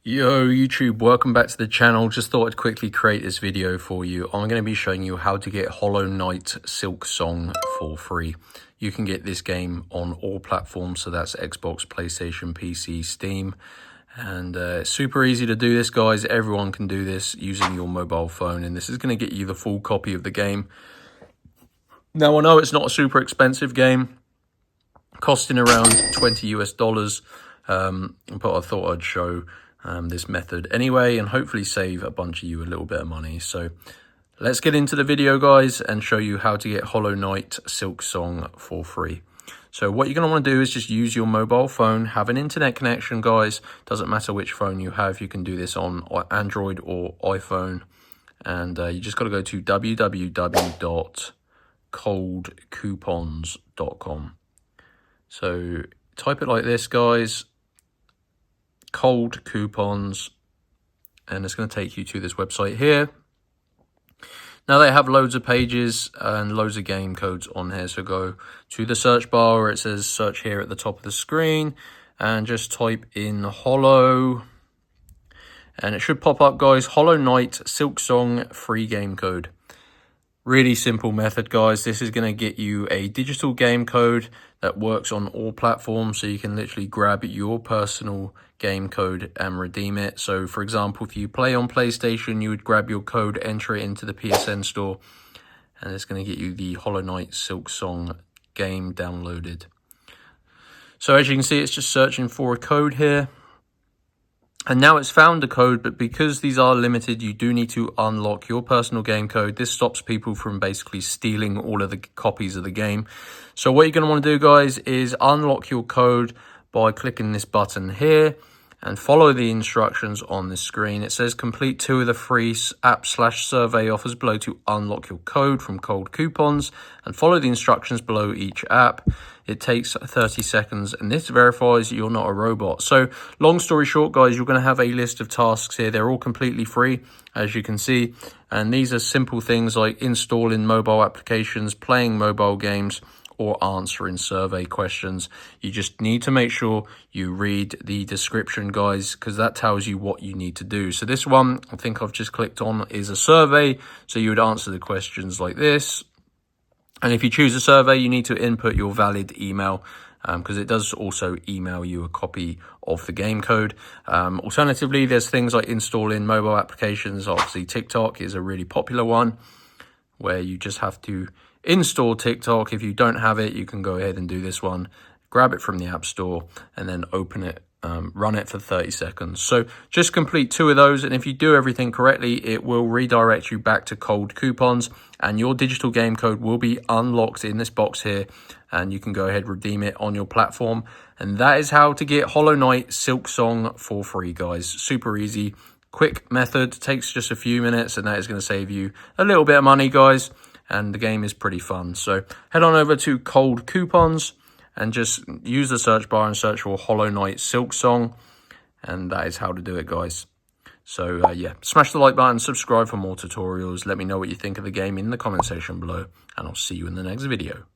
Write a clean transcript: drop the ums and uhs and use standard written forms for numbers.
Yo YouTube, welcome back to the channel. Just thought I'd quickly create this video for you. I'm going to be showing you how to get Hollow Knight SILKSONG for free. You can get this game on all platforms, so that's Xbox, PlayStation, PC, Steam. And it's super easy to do this, guys. Everyone can do this using your mobile phone, and this is going to get you the full copy of the game. Now, I know it's not a super expensive game, costing around $20 US, but I thought I'd show this method anyway, and hopefully save a bunch of you a little bit of money. So let's get into the video, guys, and show you how to get Hollow Knight SILKSONG for free. So what you're going to want to do is just use your mobile phone, have an internet connection, guys. Doesn't matter which phone you have, you can do this on Android or iPhone. And you just got to go to www.coldcoupons.com. So type it like this, guys. Cold coupons, and it's going to take you to this website here. Now they have loads of pages and loads of game codes on here, so go to the search bar where it says search here at the top of the screen and just type in Hollow, and it should pop up, guys. Hollow Knight SILKSONG free game code. Really simple method, guys. This is going to get you a digital game code that works on all platforms, so you can literally grab your personal game code and redeem it. So for example, if you play on PlayStation, you would grab your code, enter it into the PSN store, and it's going to get you the Hollow Knight SILKSONG game downloaded. So as you can see, it's just searching for a code here. And now it's found the code, but because these are limited, you do need to unlock your personal game code. This stops people from basically stealing all of the copies of the game. So what you're going to want to do, guys, is unlock your code by clicking this button here and follow the instructions on the screen. It says complete 2 of the free app/survey offers below to unlock your code from Cold Coupons, and follow the instructions below each app. It takes 30 seconds, and this verifies you're not a robot. So long story short, guys, you're going to have a list of tasks here. They're all completely free, as you can see. And these are simple things like installing mobile applications, playing mobile games, or answering survey questions. You just need to make sure you read the description, guys, because that tells you what you need to do. So this one, I think I've just clicked on, is a survey. So you would answer the questions like this. And if you choose a survey, you need to input your valid email, because it does also email you a copy of the game code. Alternatively, there's things like installing mobile applications. Obviously, TikTok is a really popular one, where you just have to install TikTok. If you don't have it, you can go ahead and do this one. Grab it from the App Store and then open it. Run it for 30 seconds. So just complete 2 of those, and if you do everything correctly, it will redirect you back to Cold Coupons, and your digital game code will be unlocked in this box here, and you can go ahead and redeem it on your platform. And that is how to get Hollow Knight SILKSONG for free, guys. Super easy, quick method, takes just a few minutes, and that is going to save you a little bit of money, guys, and the game is pretty fun. So head on over to Cold Coupons and just use the search bar and search for Hollow Knight SILKSONG. And that is how to do it, guys. So, yeah, smash the like button, subscribe for more tutorials. Let me know what you think of the game in the comment section below, and I'll see you in the next video.